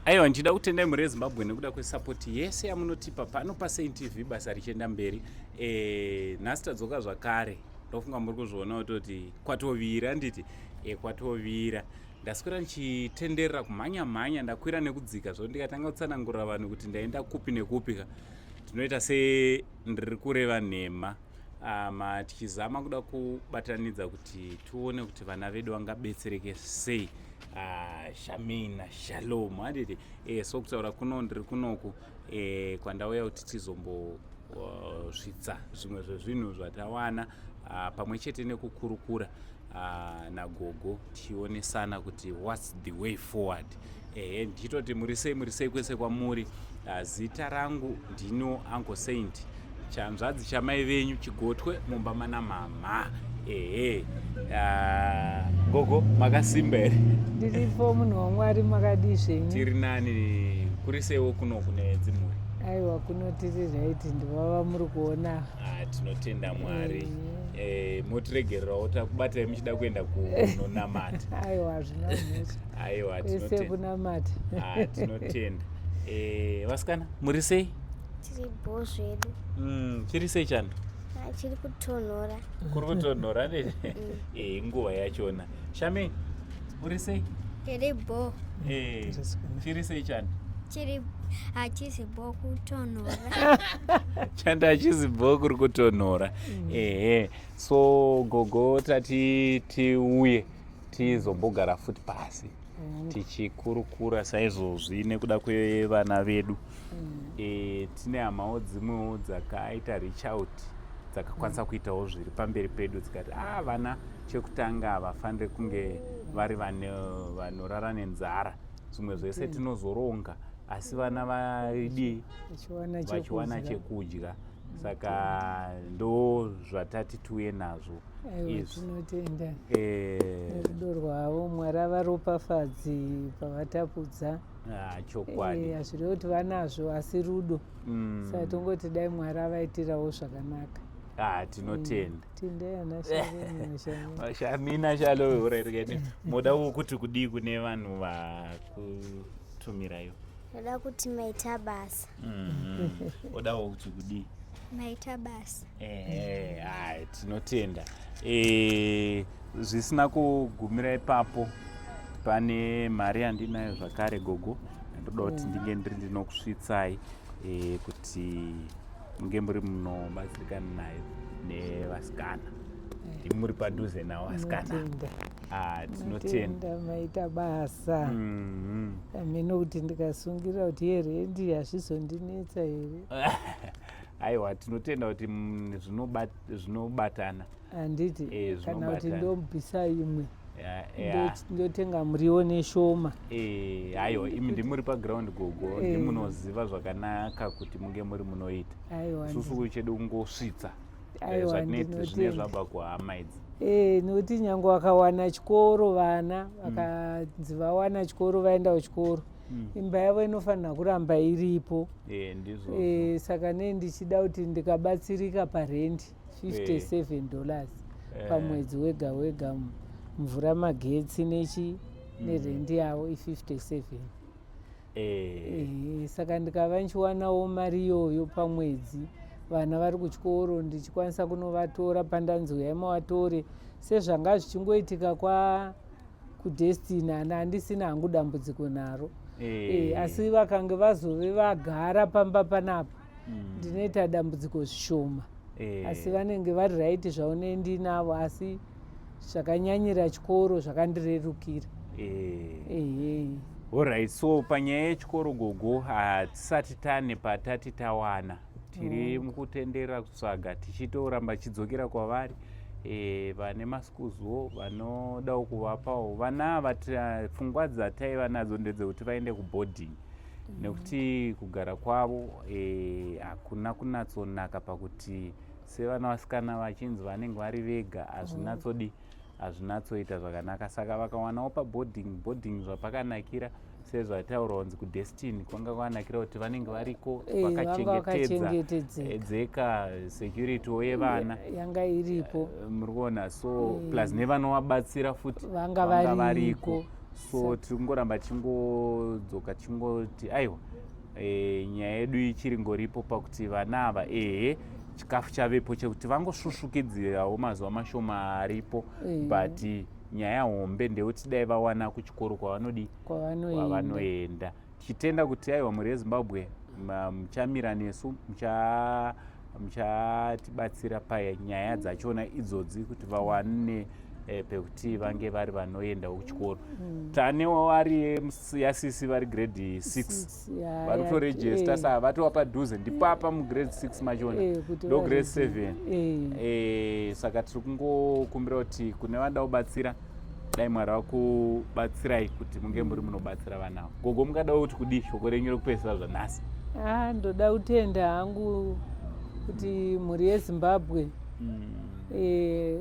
aiwa ndida kutendai muri Zimbabwe nekuda kwesapoti yese yamunotipa pano paSaint TV basa richienda mberi. Nhasi tadzoka zvakare, ndofunga muri kuzviona kuti kwatovira nditi kwatovira. Ndaswera ndichitenderera kumhanya ndakwira nekudzika zvo ndikatanga kutsanangurira vanhu kuti ndaenda kupi nekupi. Tinoita se ndiri kureva nhema tichizama kuda kubatanidza kuti tuone kuti vana vedu vangabetsereke sei. Sharmaine Shalo handiti so kutaura kuno ndiri kunoku kwandauya kuti tizombosvitsa zvimwe zvezvinhu zvatawana pamwe chete nekukurukura nagogo tionesana kuti what's the way forward. Ndichitoti muri sei kwese kwamuri. Zita rangu ndino Uncle Saint, chanzvadzi chamai venyu Chigotwe mumba mana mama. Gogo makasimba here? Ndiripo munhu waMwari, makadii zvenyu? Tiri nani. Kuri seiwo kuno kune dzimuri? Aiwa, kuno tiri raiti ndivava muri kuona. Tinotenda Mwari. Motiregererawo takubatai muchida kuenda kunonamata. Aiwa, zvinonesa. Aiwa, kwese kunamata. Tinotenda. Vasikana muri sei? Tiri bho zvedu. Chiri sei chando? Chiri kutonhora. Kuri kutonhora ne? Nguva yachona. Sharmaine, uri sei? Tiri bho. Chiri sei chando? Chiri hachizi bho kutonhora. Chando hachizi bho kuri kutonhora. So gogo tati tiuye tizombogara futi pasi tichikurukura saizvozvi nekuda kwevana vedu. Tine hamawo dzimwewo dzakaita reach out dzakakwanisa kuitawo zviri pamberi pedu dzikati vana chekutanga havafaniri kunge vari vanorara nenzara, zvimwe zvese tinozoronga asi vana vaidi vachiwana chekudya. Saka ndo zvatati tuye nazvo. Tinotenda nerudo rwavo. Mwari avaropafadzi pavatapudza. Chokwadi. Hazviri kuti vanazvo asi rudo. Saka tongoti dai Mwari avaitirawo zvakanaka. Tinotenda. Tendai ana Sharmaine Shalo urerikeni. Moda kuti kudii kune vanhu vakutumirayo? Ndoda kuti maita basa. Odawo kuti kudii? Maita basa. Tinotenda. Zvisina kugumira ipapo, pane mari yandinayo zvakare gogo. Ndoda kuti ndinge ndinokusvitsai kuti munge muri munobatsirikana nayo nevasikana. Muri padhuze navo vasikana. Tinotenda maita basa. Ameno kuti ndikasungira kuti yerendi hazvizondinetsa here. Aiwa, tinotenda kuti zvinobatana. Handiti kana kuti ndomubvisa imwe ndotenga muriwo neshoma. Aiwa, imi ndimuri paground gogo, ndimunoziva zvakanaka kuti munge muri munoita. Susu chedu kungosvitsa zvatineti zvine zvabva kuhama idzi. Nokuti nyange vakawana chikoro vana vakanzi vawana chikoro vaenda kuchikoro, imba yavo inofanira kuramba iripo. Saka nei ndichida kuti ndikabatsirika parendi $57 pamwedzi wega wega, mvura, magetsi nerendi yavo i57. Saka ndikava ndichiwanawo mari iyoyo pamwedzi, vana vari kuchikoro ndichikwanisa kunovatora pandanzi yaimavatore sezvanga zvichingoitika kudestiny. Handisina hangu dambudziko naro. Asi vakange vazove vagara pamba panapa ndinoita dambudziko zvishoma. Asi vanenge vari raiti zvaunendi navo, asi zvakanyanyira chikoro zvakandirerukira. Alright, so panyaya yechikoro gogo hatisati tane patati tawana. Tiri mukutenderera kutsvaga tichitoramba chidzokera kwavari vane masikuzo vanodawo kuvapawo vana pfungwa dzataiva nadzo ndedzekuti vaende kuboarding, nekuti kugara kwavo hakuna kunatsonaka pakuti sevana vasikana vachinzi vanenge vari vega hazvinatsoita zvakanaka. Saka vakawanawo boarding zvapakanakira sezvataurwa kunzi kudestiny kwanga kwanakira kuti vanenge variko vakachengetedzeka, securitywo yevana yanga iripo, muri kuona. So plus nevanovabatsira futi vanga variko. so tiri kungoramba tingodzoka tingoti aiwa nyaya yedu ichiri ngoripo pakuti vana ava chikafu chavepo chekuti vangosvusvukidzirawo mazuva mashoma aripo but nyaya hombe ndeuti dai vawana kuchikoro kwavanoenda tichitenda kuti aiwa mhuri yezimbabwe muchamira nesu muchatibatsira panyaya dzachona idzodzi kuti vawane pekuti vange vari vanoenda kuchikoro. Tanewo vari yasisi vari grade 6 vari kutorejesta saka vatova padhuze ndipapa mugrade 6 machona ndo grade 7 saka tiri kungokumbira kuti kune vanoda kubatsira dai mwari vakubatsirai kuti munge muri munobatsira vanavo. Gogo mungadawo kuti kudii shoko renyu rekupedzisa zvanhasi? Ndoda kutenda hangu kuti mhuri yezimbabwe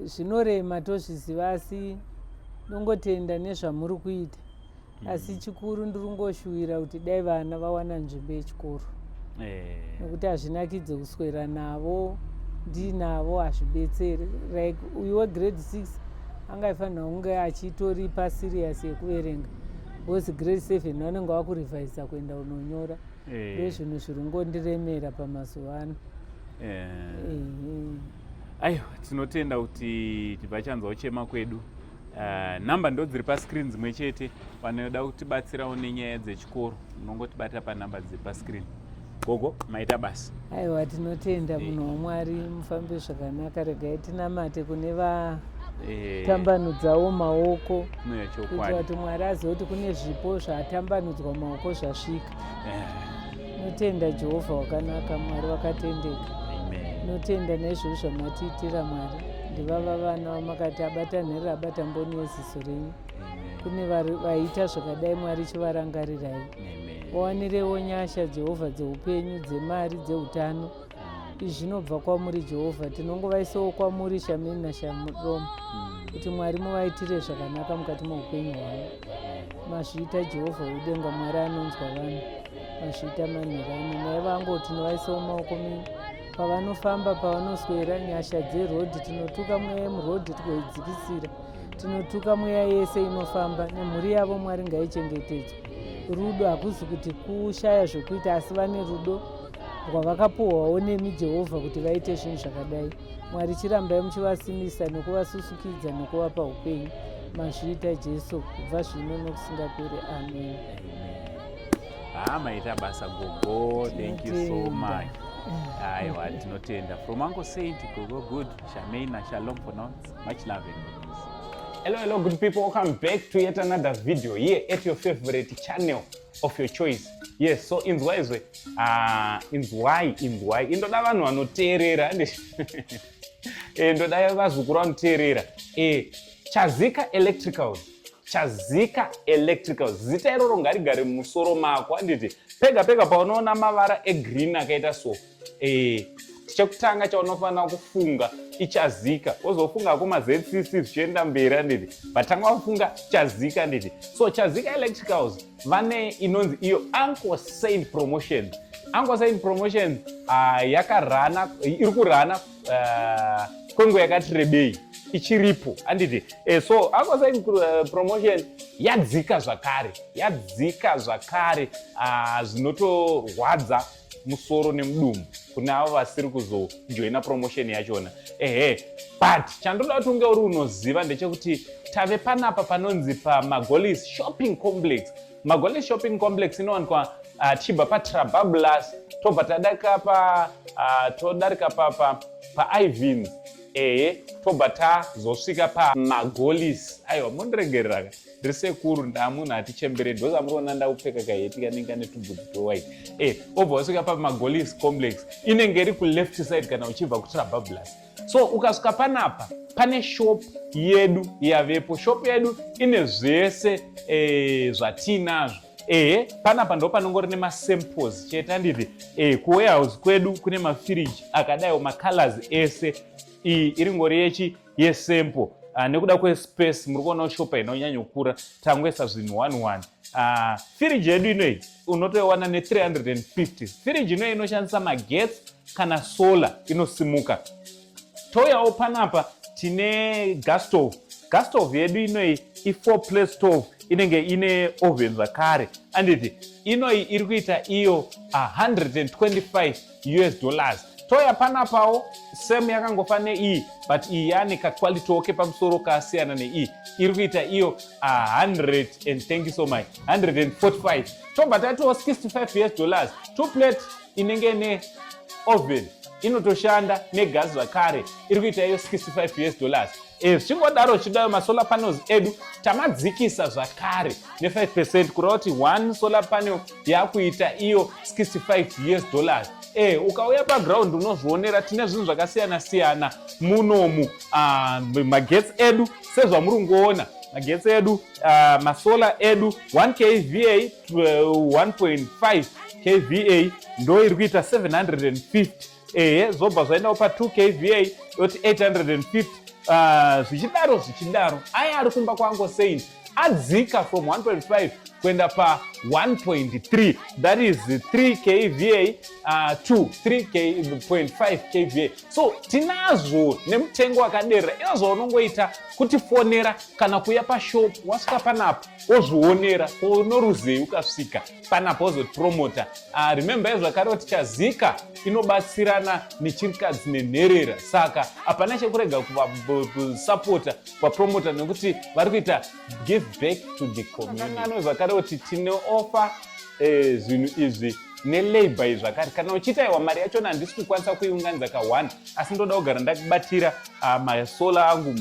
zvinorema tozviziva asi nongotenda nezvamuri kuita asi chikuru ndiri kungoshuwira kuti dai vana vawana nzvimbo yechikoro nekuti hazvinakidze kuswera navo ndinavo hazvibetseri like uyu wegrade 6 angaifanira kunge achitoripa sirius yekuverenga because grade 7 vanenge vakurivhaisa kuenda unonyora ndozvinhu zviri ngondiremera pamazuva ano. Aiwa, tinotenda kuti tibva chanzwawo chema kwedu. Namba ndo dziri pascreen dzimwe chete. Vanoda kutibatsirawo nenyaya dzechikoro munongotibata panamba dziri pascreen. Gogo, maita basa. Aiwa, tinotenda munhu waMwari mufambe zvakanaka. Regai tinamate kune vatambanudzawo maoko kuitira kuti Mwari azive kuti kune zvipo zvatambanudzwa maoko zvasvika. Notenda Jehovha wakanaka, Mwari wakatendeka. Notenda nezvizvo zvamatiitira Mwari. Ndivava vana vamakati abatanhirira abata mboni yeziso renyu. Kune vaita zvakadai Mwari chivarangarirai. Wawanirewo nyasha Jehovha dzeupenyu, dzemari, dzeutano. Izvi zvinobva kwamuri Jehovha. Tinongovaisawo kwamuri Sharmaine naShalom kuti Mwari muvaitire zvakanaka mukati meupenyu hwavo. Mazviita Jehovha wedenga, Mwari anonzwa vanhu. Mazviita manherano. Nai vangu tinovaisawo maoko menyu. Pavanofamba, pavanoswera, nyasha dzerodhi, tinotuka mweya yemurodhi tikoidzikisira. Tinotuka mweya yese inofamba nemhuri yavo Mwari ngaichengetedzwe. Rudo hakuzi kuti kushaya zvokuita asi vane rudo rwavakapuhwawo nemi Jehovha kuti vaite zvinhu zvakadai. Mwari chirambai muchivasimisa nekuvasusukidza nekuvapa upenyu. Mazviita Jesu kubva zvino nokusingaperi. Amen. Maita basa Gogo, thank you so much. Aiwa, tinotenda. From Uncle Saint, Gogo good, Sharmaine na Shalom for now. Much love and peace. Hello good people, welcome back to yet another video here at your favorite channel of your choice. Yes, so inzwaizwe inzwai indoda vanhu vanoteerera ndoda vazukuru vanoteerera Chazika Electricals zita iroro ngarigare mumusoro mako anditi pega paunoona mavara egreen akaita so chekutanga chaunofanira kufunga ichazika wozofunga kumaZCC zvichienda mberi anditi vatanga vafunga Chazika anditi. So Chazika Electricals vane inonzi iyo Uncle Saint Promotions iri kurana kwenguva yakati rebei ichiripo anditi so Uncle Saint Promotion yadzika zvakare zvinotorwadza musoro nemudumbu kune avo vasiri kuzojoina promotion yachona but chandoda kuti unge uri unoziva ndechekuti tave panapa panonzi paMagolis Shopping Complex. Magolis Shopping Complex inowanikwa tichibva paTrabablas tobva todarika paIvins tobva tazosvika paMagolis. Aiwa, mondiregerera ndiri sekuru ndamunhu atichembere ndoza muriona ndaupfeka kaheti kanenge netubhudzi towhite obva wasvika paMagolis Complex inenge iri kuleft side kana uchibva kuTrabablas. So ukasvika panapa pane shop yedu yavepo. Shop yedu ine zvese zvatinazvo panapa ndo panongori nemasamples chete anditi kuwarehouse kwedu kune mafiriji akadaiwo macolors ese iri ngori yesample nekuda kwespace muri kuona shopa inonyanyokura tangoisa zvinhu 1 firiji yedu inoyi unotoiwana ne350. Firiji inoyi inoshandisa magetsi kana solar inosimuka. Touyawo panapa tine gas stove gas stove yedu inoi i4 plate stove inenge ine oven zvakare, anditi inoi iri kuita iyo $125. toya panapawo same yakangofa neiyi, but iyi yane kakwalitiwo kepamusoro kasiyana neiyi, iri kuita iyo 100 and thank you so much, 145. tobva tatiwo $65. 2 plate inenge ne oven inotoshanda negas zvakare iri kuita iyo $65. zvichingodaro chidayo masolar panels edu tamadzikisa zvakare ne5% kureva kuti 1 solar panel yakuita iyo $65. ukauya paground unozvionera tine zvinhu zvakasiyana siyana munomu. Magetsi edu sezvamuri kungoona, magetsi edu masolar edu 1 kVA 1.5 kVA ndo iri kuita 750. Zobva zvaendawo pa2 kVA yoti 850. Zvichidaro aya ari kumba kwangu saying adzika from 1.5 kuenda pa 1.3, that is 3 kVA to 3.5 kVA. So tinazvo nemutengo wakadera. Izvo unongoita kuti fonera kana kuya pashop, wasvika panapo wozvionera, unoruzei ukasvika panapo wozopromota. Remember zvakare kuti chazika inobatsirana nechirikadzi nenherera, saka hapana chekurega kusapota vapromota nekuti vari kuita give back to the community. Zvakare kuti tine offer zvinhu izvi nelabor izvi zvakare. Kana uchitaiwa mari yachona handisi kukwanisa kuiunganidza ka1, asi ndoda kugara ndakubatira masolar angu,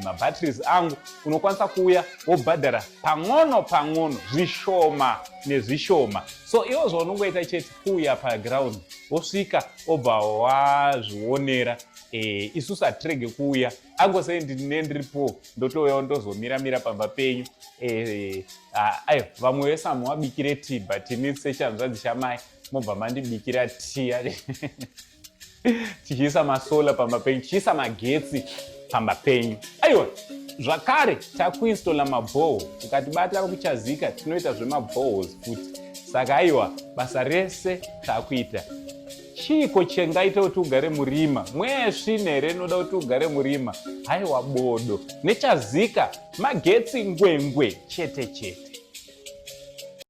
mabatteries angu, unokwanisa kuuya wobhadhara pang'ono zvishoma nezvishoma. So iwo zvaunongoita chete kuuya paground wosvika wobva wazvionera. Isusu hatirege kuuya, angosei ndiripo ndotouya ndozomira pamba penyu. Ayo vamwe vese mavabikire tea, but ini sechanzvadzi chamai mobva mandibikira tea tichiisa masola pamba penyu, tichiisa magetsi pamba penyu. Aiwa zvakare takuinstola maboho, ukatibata kuchazika tinoita zvemabohos futi. Saka aiwa basa rese takuita. Chiko chengaita kuti ugare murima, mwesvina here inoda kuti ugare murima, haiwa bodo nechazika magetsi ngwengwe chete.